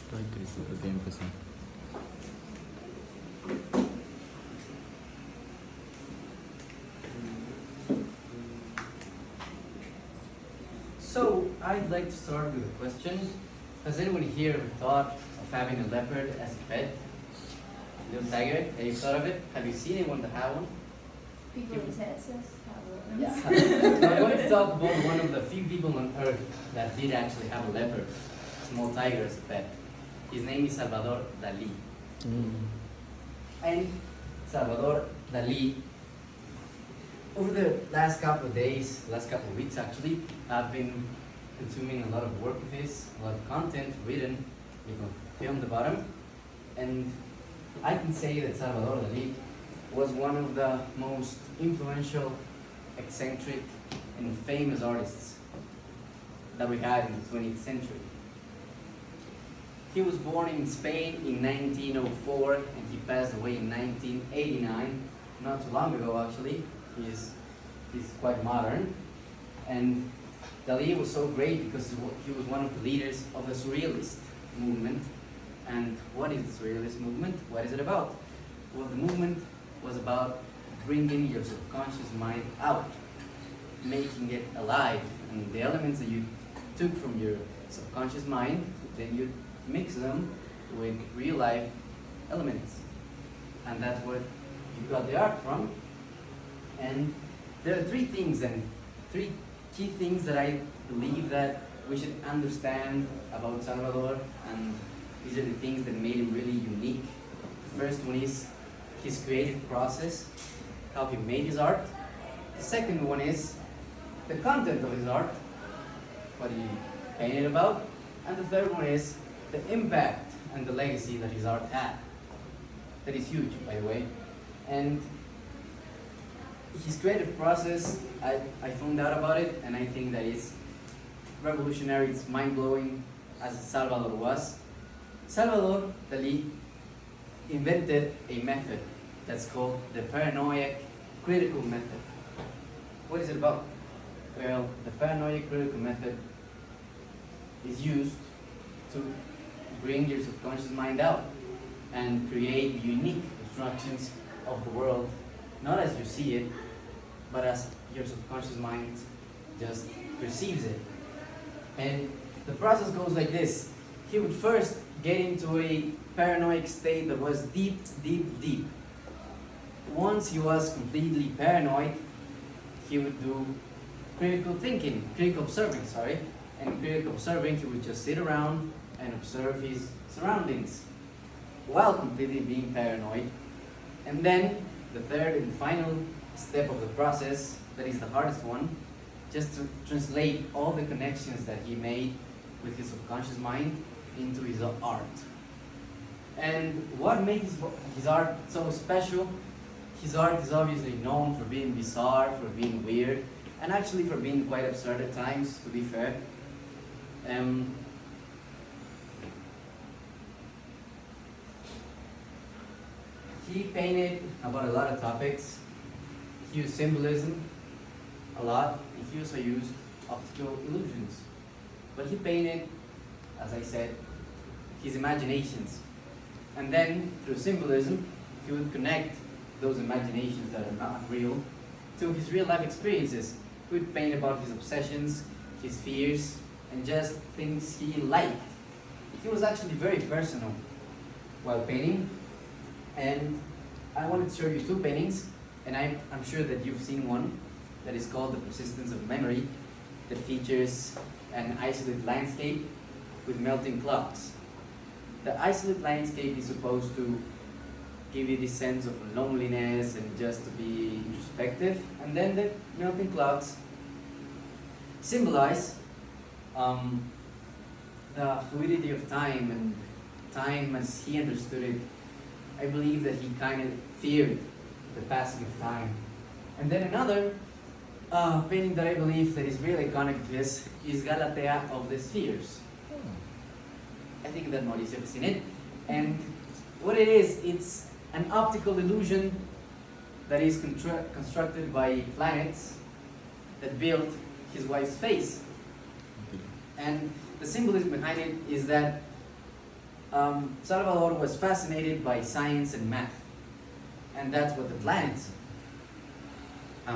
Ay, Cristo, creo que ya empezó. So, I'd like to start with a question. Has anyone here ever thought of having a leopard as a pet? Little tiger? Have you thought of it? Have you seen anyone that have one? People in Texas have Yeah. one. So I wanted to talk about one of the few people on earth that did actually have a leopard, small tiger as a pet. His name is Salvador Dali. And Salvador Dali, over the last couple of days, last couple of weeks actually, I've been consuming a lot of work of his, a lot of content written, filmed about him. And I can say that Salvador Dali was one of the most influential, eccentric, and famous artists that we had in the 20th century. He was born in Spain in 1904 and he passed away in 1989, not too long ago actually. He's quite modern. And Dali was so great because he was one of the leaders of the Surrealist movement. And what is the Surrealist movement? What is it about? Well, the movement was about bringing your subconscious mind out, making it alive, and the elements that you took from your subconscious mind, then you mix them with real life elements. And that's what you got the art from. And there are three things and three key things that I believe that we should understand about Salvador, and these are the things that made him really unique. The first one is his creative process, how he made his art. The second one is the content of his art, what he painted about. And the third one is the impact and the legacy that his art had. That is huge, by the way. And his creative process, I found out about it, and I think that it's revolutionary, it's mind-blowing, as Salvador was. Salvador Dali invented a method that's called the paranoid critical method. What is it about? Well, the paranoid critical method is used to bring your subconscious mind out and create unique constructions of the world, not as you see it, but as your subconscious mind just perceives it. And the process goes like this. He would first get into a paranoid state that was deep, deep, deep. Once he was completely paranoid, he would do critical observing, and critical observing, he would just sit around and observe his surroundings while completely being paranoid. And then the third and final step of the process, that is the hardest one, just to translate all the connections that he made with his subconscious mind into his art. And what makes his art so special? His art is obviously known for being bizarre, for being weird, and actually for being quite absurd at times, to be fair. He painted about a lot of topics. He used symbolism a lot. He also used optical illusions. But he painted, as I said, his imaginations. And then, through symbolism, he would connect those imaginations that are not real to his real life experiences. He would paint about his obsessions, his fears, and just things he liked. He was actually very personal while painting. And I wanted to show you two paintings, and I'm sure that you've seen one that is called The Persistence of Memory, that features an isolated landscape with melting clouds. The isolated landscape is supposed to give you this sense of loneliness and just to be introspective, and then the melting clouds symbolize the fluidity of time, and time as he understood it. I believe that he kind of feared the passing of time. And then another painting that I believe that is really iconic to this is Galatea of the Spheres. I think that Mauricio has seen it. And what it is, it's an optical illusion that is constructed by planets that built his wife's face. And the symbolism behind it is that Salvador was fascinated by science and math, and that's what the planets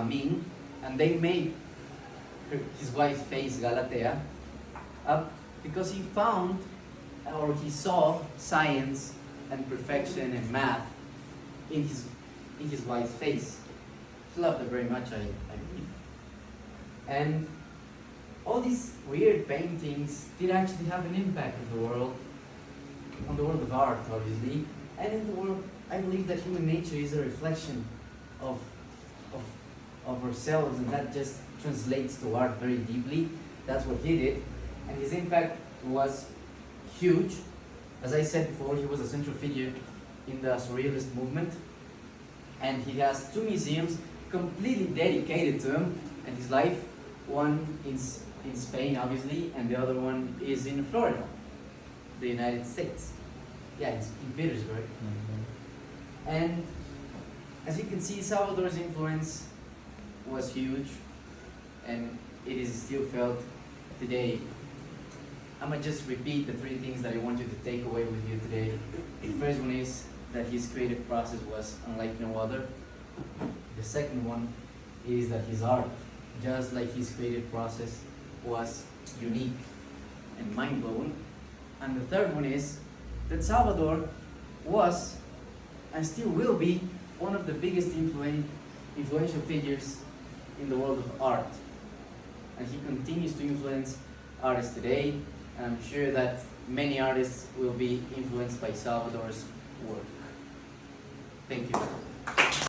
mean. And they made his wife's face Galatea up because he found or he saw science and perfection and math in his wife's face. He loved her very much, I believe. And all these weird paintings did actually have an impact on the world of art, obviously, and in the world. I believe that human nature is a reflection of ourselves, and that just translates to art very deeply. That's what he did, and his impact was huge. As I said before, he was a central figure in the surrealist movement, and he has two museums completely dedicated to him and his life. One in Spain, obviously, and the other one is in Florida, the United States. Yeah, it's in Petersburg. And as you can see, Salvador's influence was huge, and it is still felt today. I'm gonna just repeat the three things that I want you to take away with you today. The first one is that his creative process was unlike no other. The second one is that his art, just like his creative process, was unique and mind-blowing. And the third one is that Salvador was and still will be one of the biggest influential figures in the world of art. And he continues to influence artists today, and I'm sure that many artists will be influenced by Salvador's work. Thank you.